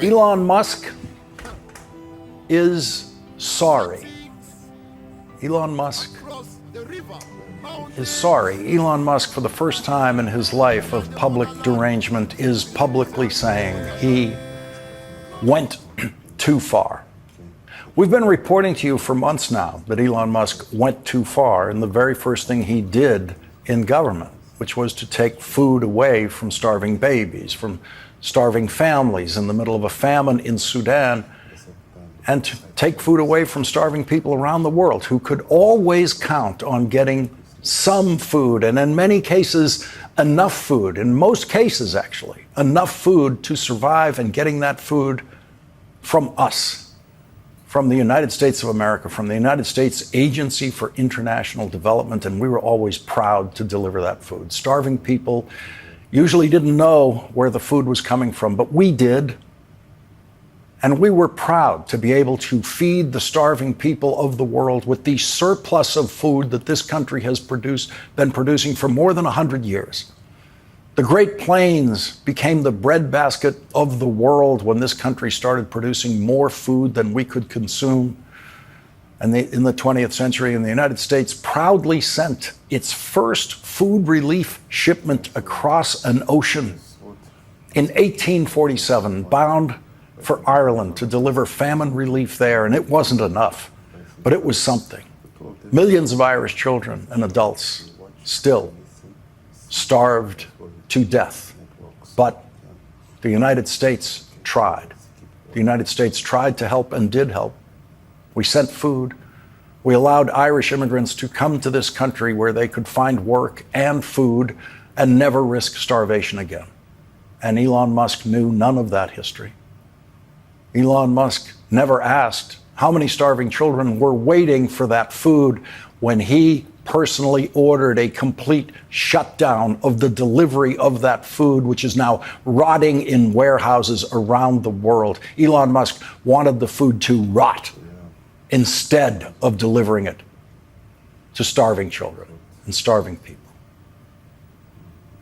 Elon Musk is sorry. Elon Musk is sorry. Elon Musk, for the first time in his life of public derangement, is publicly saying he went too far. We've been reporting to you for months now that Elon Musk went too far, and the very first thing he did in government, which was to take food away from starving babies, from starving families in the middle of a famine in Sudan, and to take food away from starving people around the world who could always count on getting some food, and in many cases, enough food, in most cases actually, enough food to survive, and getting that food from us, from the United States of America, from the United States Agency for International Development, and we were always proud to deliver that food. Starving people usually didn't know where the food was coming from, but we did. And we were proud to be able to feed the starving people of the world with the surplus of food that this country has been producing for more than 100 years. The Great Plains became the breadbasket of the world when this country started producing more food than we could consume. And in the 20th century, and the United States proudly sent its first food relief shipment across an ocean in 1847, bound for Ireland to deliver famine relief there. And it wasn't enough, but it was something. Millions of Irish children and adults still starved to death. But the United States tried. The United States tried to help and did help. We sent food. We allowed Irish immigrants to come to this country where they could find work and food and never risk starvation again. And Elon Musk knew none of that history. Elon Musk never asked how many starving children were waiting for that food when he personally ordered a complete shutdown of the delivery of that food, which is now rotting in warehouses around the world. Elon Musk wanted the food to rot instead of delivering it to starving children and starving people.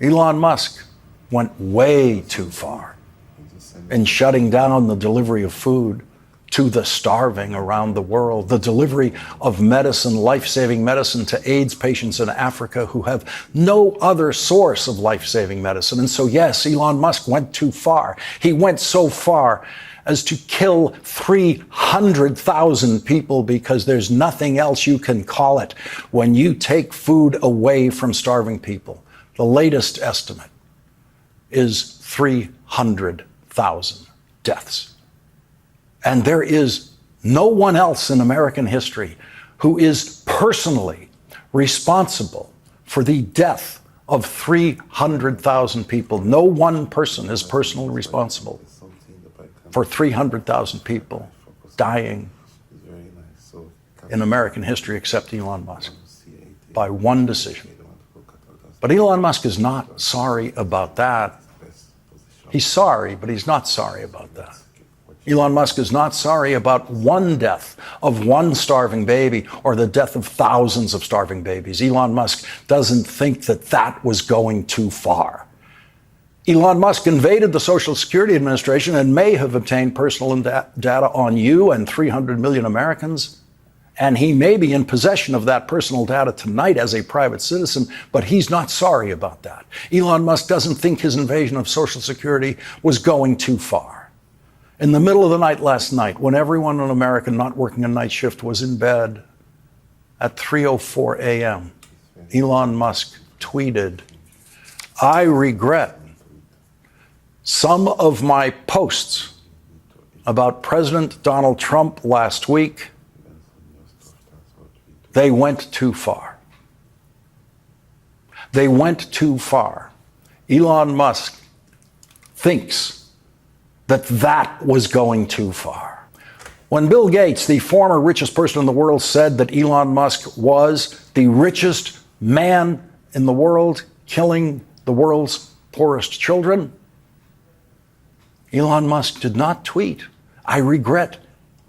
Elon Musk went way too far in shutting down the delivery of food to the starving around the world, the delivery of medicine, life-saving medicine to AIDS patients in Africa who have no other source of life-saving medicine. And so, yes, Elon Musk went too far. He went so far as to kill 300,000 people, because there's nothing else you can call it when you take food away from starving people. The latest estimate is 300,000 deaths. And there is no one else in American history who is personally responsible for the death of 300,000 people. No one person is personally responsible for 300,000 people dying in American history except Elon Musk, by one decision. But Elon Musk is not sorry about that. He's sorry, but he's not sorry about that. Elon Musk is not sorry about one death of one starving baby or the death of thousands of starving babies. Elon Musk doesn't think that that was going too far. Elon Musk invaded the Social Security Administration and may have obtained personal data on you and 300 million Americans. And he may be in possession of that personal data tonight as a private citizen, but he's not sorry about that. Elon Musk doesn't think his invasion of Social Security was going too far. In the middle of the night last night, when everyone in America not working a night shift was in bed at 3:04 a.m., Elon Musk tweeted, "I regret some of my posts about President Donald Trump last week. They went too far. They went too far." Elon Musk thinks that was going too far. When Bill Gates, the former richest person in the world, said that Elon Musk was the richest man in the world, killing the world's poorest children, Elon Musk did not tweet, "I regret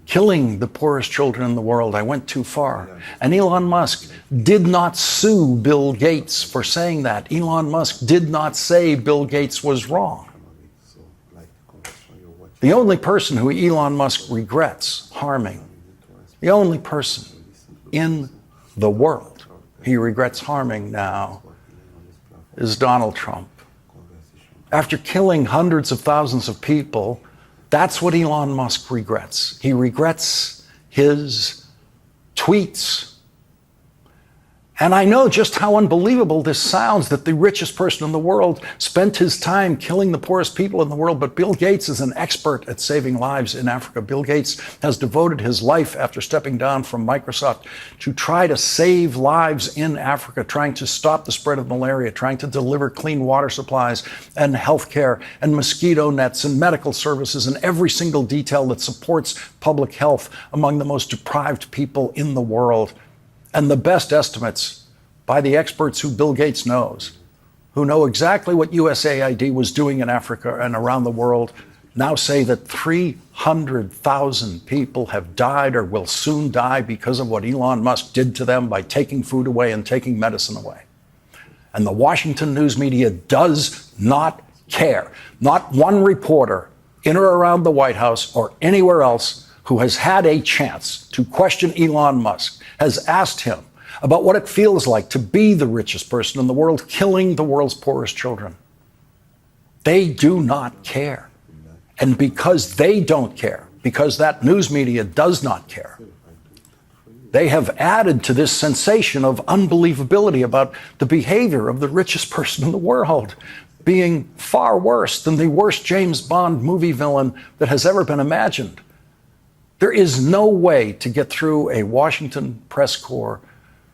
killing the poorest children in the world. I went too far." And Elon Musk did not sue Bill Gates for saying that. Elon Musk did not say Bill Gates was wrong. The only person who Elon Musk regrets harming, the only person in the world he regrets harming now is Donald Trump. After killing hundreds of thousands of people, that's what Elon Musk regrets. He regrets his tweets. And I know just how unbelievable this sounds, that the richest person in the world spent his time killing the poorest people in the world. But Bill Gates is an expert at saving lives in Africa. Bill Gates has devoted his life after stepping down from Microsoft to try to save lives in Africa, trying to stop the spread of malaria, trying to deliver clean water supplies and healthcare and mosquito nets and medical services and every single detail that supports public health among the most deprived people in the world. And the best estimates by the experts who Bill Gates knows, who know exactly what USAID was doing in Africa and around the world, now say that 300,000 people have died or will soon die because of what Elon Musk did to them by taking food away and taking medicine away. And the Washington news media does not care. Not one reporter in or around the White House or anywhere else who has had a chance to question Elon Musk has asked him about what it feels like to be the richest person in the world, killing the world's poorest children. They do not care. And because they don't care, because that news media does not care, they have added to this sensation of unbelievability about the behavior of the richest person in the world being far worse than the worst James Bond movie villain that has ever been imagined. There is no way to get through a Washington press corps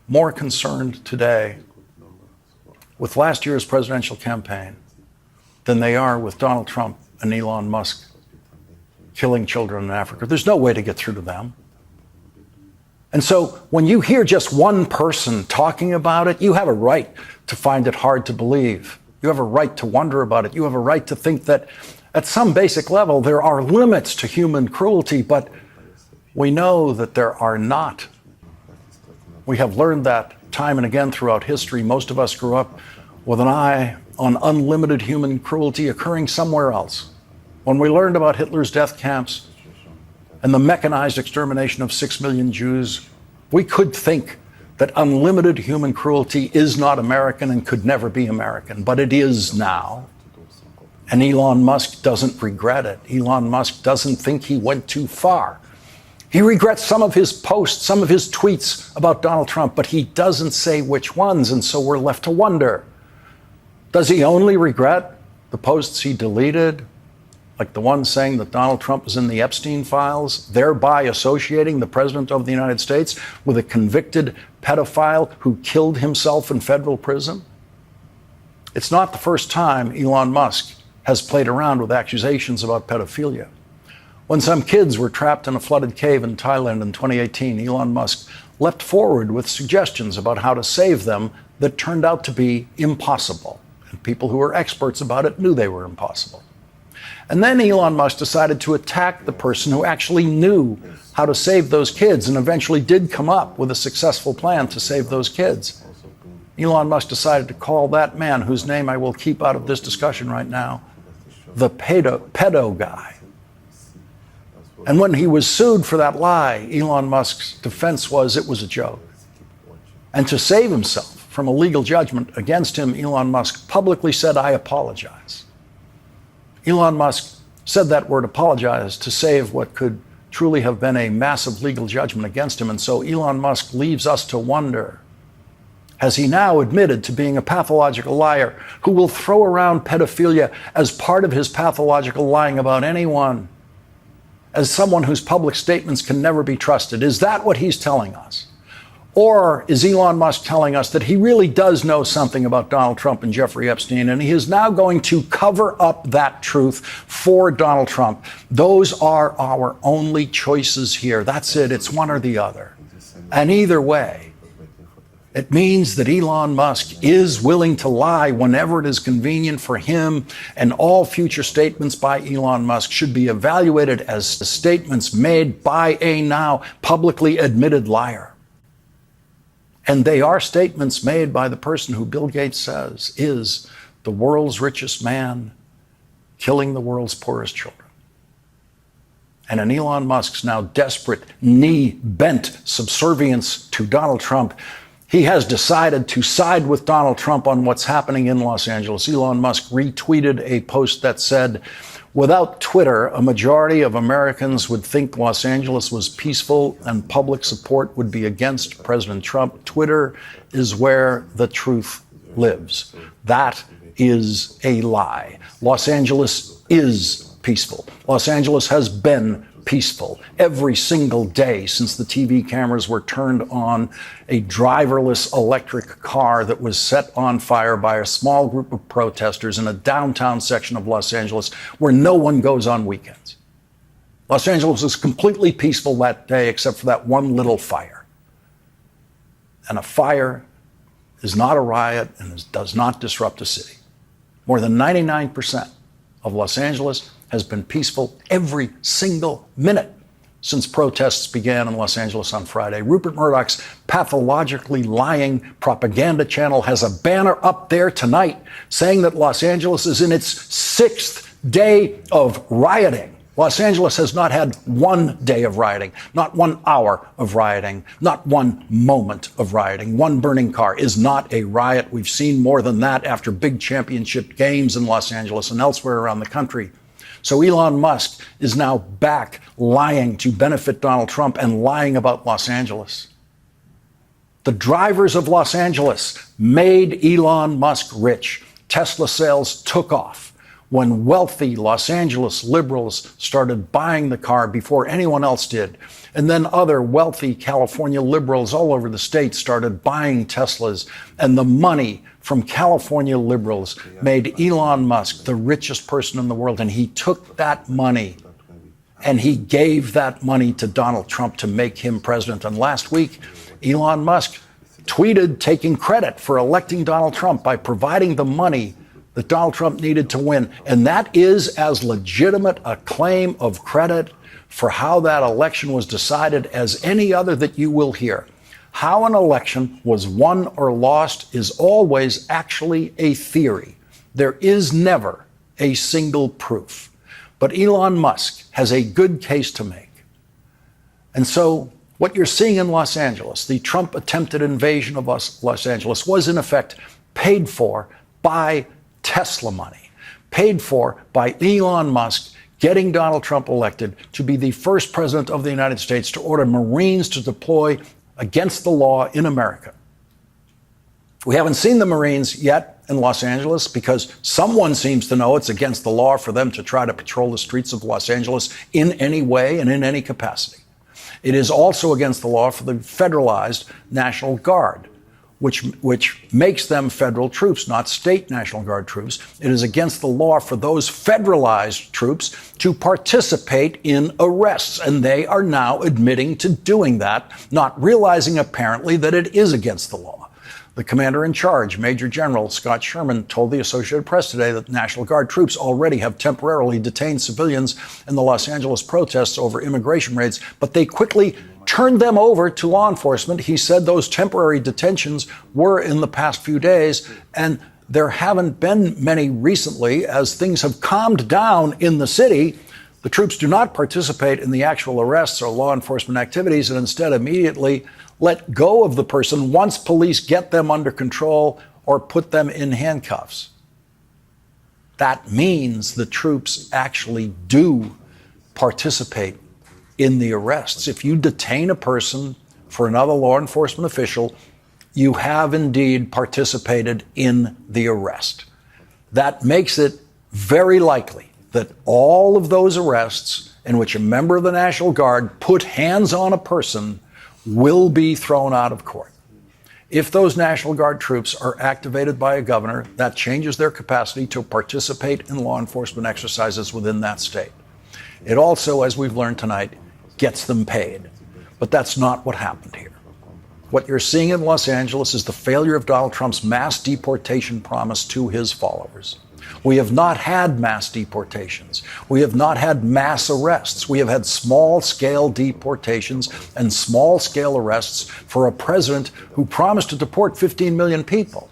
more concerned today with last year's presidential campaign than they are with Donald Trump and Elon Musk killing children in Africa. There's no way to get through to them. And so when you hear just one person talking about it, you have a right to find it hard to believe. You have a right to wonder about it. You have a right to think that at some basic level there are limits to human cruelty, but we know that there are not. We have learned that time and again throughout history. Most of us grew up with an eye on unlimited human cruelty occurring somewhere else. When we learned about Hitler's death camps and the mechanized extermination of 6 million Jews, we could think that unlimited human cruelty is not American and could never be American, but it is now. And Elon Musk doesn't regret it. Elon Musk doesn't think he went too far. He regrets some of his posts, some of his tweets about Donald Trump, but he doesn't say which ones, and so we're left to wonder. Does he only regret the posts he deleted, like the one saying that Donald Trump was in the Epstein files, thereby associating the President of the United States with a convicted pedophile who killed himself in federal prison? It's not the first time Elon Musk has played around with accusations about pedophilia. When some kids were trapped in a flooded cave in Thailand in 2018, Elon Musk leapt forward with suggestions about how to save them that turned out to be impossible. And people who were experts about it knew they were impossible. And then Elon Musk decided to attack the person who actually knew how to save those kids and eventually did come up with a successful plan to save those kids. Elon Musk decided to call that man, whose name I will keep out of this discussion right now, the pedo guy. And when he was sued for that lie, Elon Musk's defense was it was a joke. And to save himself from a legal judgment against him, Elon Musk publicly said, "I apologize." Elon Musk said that word apologize to save what could truly have been a massive legal judgment against him. And so Elon Musk leaves us to wonder, has he now admitted to being a pathological liar who will throw around pedophilia as part of his pathological lying about anyone, as someone whose public statements can never be trusted? Is that what he's telling us? Or is Elon Musk telling us that he really does know something about Donald Trump and Jeffrey Epstein, and he is now going to cover up that truth for Donald Trump? Those are our only choices here. That's it. It's one or the other. And either way, it means that Elon Musk is willing to lie whenever it is convenient for him, and all future statements by Elon Musk should be evaluated as statements made by a now publicly admitted liar. And they are statements made by the person who Bill Gates says is the world's richest man killing the world's poorest children. And in Elon Musk's now desperate, knee-bent subservience to Donald Trump, he has decided to side with Donald Trump on what's happening in Los Angeles. Elon Musk retweeted a post that said, "Without Twitter, a majority of Americans would think Los Angeles was peaceful and public support would be against President Trump. Twitter is where the truth lives." That is a lie. Los Angeles is peaceful. Los Angeles has been peaceful every single day since the TV cameras were turned on a driverless electric car that was set on fire by a small group of protesters in a downtown section of Los Angeles where no one goes on weekends. Los Angeles was completely peaceful that day except for that one little fire. And a fire is not a riot and does not disrupt a city. More than 99% of Los Angeles has been peaceful every single minute since protests began in Los Angeles on Friday. Rupert Murdoch's pathologically lying propaganda channel has a banner up there tonight saying that Los Angeles is in its 6th day of rioting. Los Angeles has not had one day of rioting, not 1 hour of rioting, not one moment of rioting. One burning car is not a riot. We've seen more than that after big championship games in Los Angeles and elsewhere around the country. So Elon Musk is now back lying to benefit Donald Trump and lying about Los Angeles. The drivers of Los Angeles made Elon Musk rich. Tesla sales took off when wealthy Los Angeles liberals started buying the car before anyone else did. And then other wealthy California liberals all over the state started buying Teslas. And the money from California liberals made Elon Musk the richest person in the world. And he took that money and he gave that money to Donald Trump to make him president. And last week, Elon Musk tweeted taking credit for electing Donald Trump by providing the money that Donald Trump needed to win. And that is as legitimate a claim of credit for how that election was decided as any other that you will hear. How an election was won or lost is always actually a theory. There is never a single proof. But Elon Musk has a good case to make. And so what you're seeing in Los Angeles, the Trump attempted invasion of Los Angeles, was in effect paid for by Tesla money, paid for by Elon Musk getting Donald Trump elected to be the first president of the United States to order Marines to deploy against the law in America. We haven't seen the Marines yet in Los Angeles because someone seems to know it's against the law for them to try to patrol the streets of Los Angeles in any way and in any capacity. It is also against the law for the federalized National Guard, which makes them federal troops, not state National Guard troops. It is against the law for those federalized troops to participate in arrests, and they are now admitting to doing that, not realizing apparently that it is against the law. The commander in charge, Major General Scott Sherman, told the Associated Press today that National Guard troops already have temporarily detained civilians in the Los Angeles protests over immigration raids, but they quickly turned them over to law enforcement. He said those temporary detentions were in the past few days, and there haven't been many recently as things have calmed down in the city. The troops do not participate in the actual arrests or law enforcement activities and instead immediately let go of the person once police get them under control or put them in handcuffs. That means the troops actually do participate in the arrests. If you detain a person for another law enforcement official, you have indeed participated in the arrest. That makes it very likely that all of those arrests in which a member of the National Guard put hands on a person will be thrown out of court. If those National Guard troops are activated by a governor, that changes their capacity to participate in law enforcement exercises within that state. It also, as we've learned tonight, gets them paid. But that's not what happened here. What you're seeing in Los Angeles is the failure of Donald Trump's mass deportation promise to his followers. We have not had mass deportations. We have not had mass arrests. We have had small-scale deportations and small-scale arrests for a president who promised to deport 15 million people.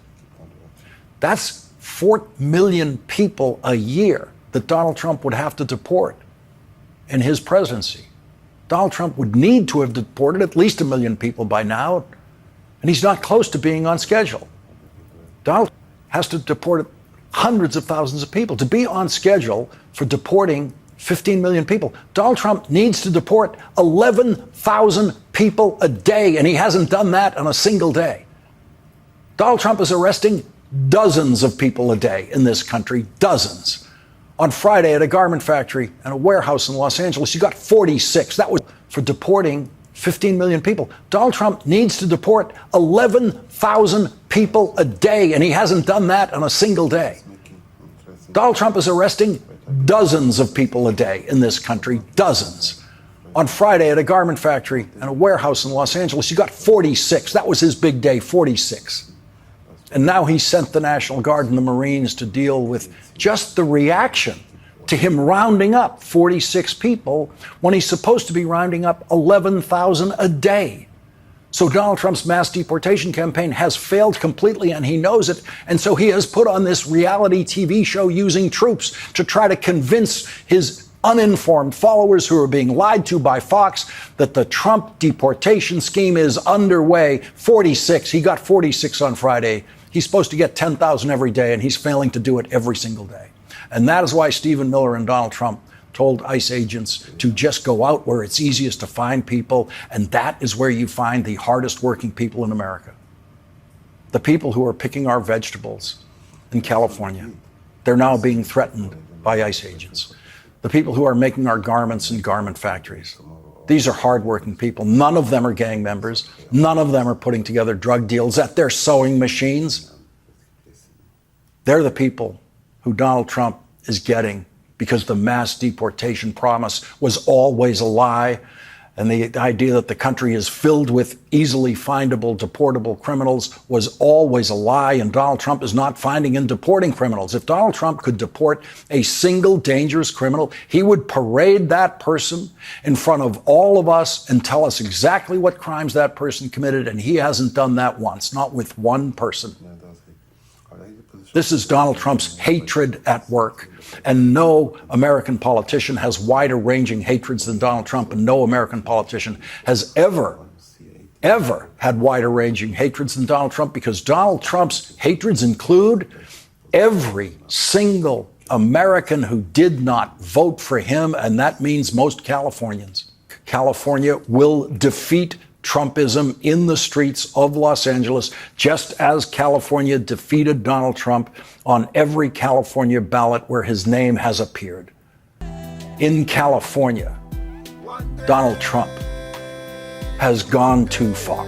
That's 4 million people a year that Donald Trump would have to deport in his presidency. Donald Trump would need to have deported at least 1 million people by now, and he's not close to being on schedule. Donald has to deport hundreds of thousands of people. To be on schedule for deporting 15 million people, Donald Trump needs to deport 11,000 people a day, and he hasn't done that on a single day. Donald Trump is arresting dozens of people a day in this country, dozens. On Friday at a garment factory and a warehouse in Los Angeles, you got 46. That was for deporting 15 million people. Donald Trump needs to deport 11,000 people a day, and he hasn't done that on a single day. Donald Trump is arresting dozens of people a day in this country, dozens. On Friday at a garment factory and a warehouse in Los Angeles, you got 46. That was his big day, 46. And now he sent the National Guard and the Marines to deal with just the reaction to him rounding up 46 people when he's supposed to be rounding up 11,000 a day. So Donald Trump's mass deportation campaign has failed completely, and he knows it. And so he has put on this reality TV show using troops to try to convince his uninformed followers who are being lied to by Fox that the Trump deportation scheme is underway. 46. He got 46 on Friday. He's supposed to get 10,000 every day, and he's failing to do it every single day. And that is why Stephen Miller and Donald Trump told ICE agents to just go out where it's easiest to find people, and that is where you find the hardest working people in America. The people who are picking our vegetables in California, they're now being threatened by ICE agents. The people who are making our garments in garment factories, these are hardworking people. None of them are gang members. None of them are putting together drug deals at their sewing machines. They're the people who Donald Trump is getting because the mass deportation promise was always a lie. And the idea that the country is filled with easily findable, deportable criminals was always a lie. And Donald Trump is not finding and deporting criminals. If Donald Trump could deport a single dangerous criminal, he would parade that person in front of all of us and tell us exactly what crimes that person committed. And he hasn't done that once, not with one person. This is Donald Trump's hatred at work. And no American politician has wider ranging hatreds than Donald Trump. And no American politician has ever had wider ranging hatreds than Donald Trump, because Donald Trump's hatreds include every single American who did not vote for him. And that means most Californians. California will defeat Trumpism in the streets of Los Angeles, just as California defeated Donald Trump on every California ballot where his name has appeared. In California, Donald Trump has gone too far.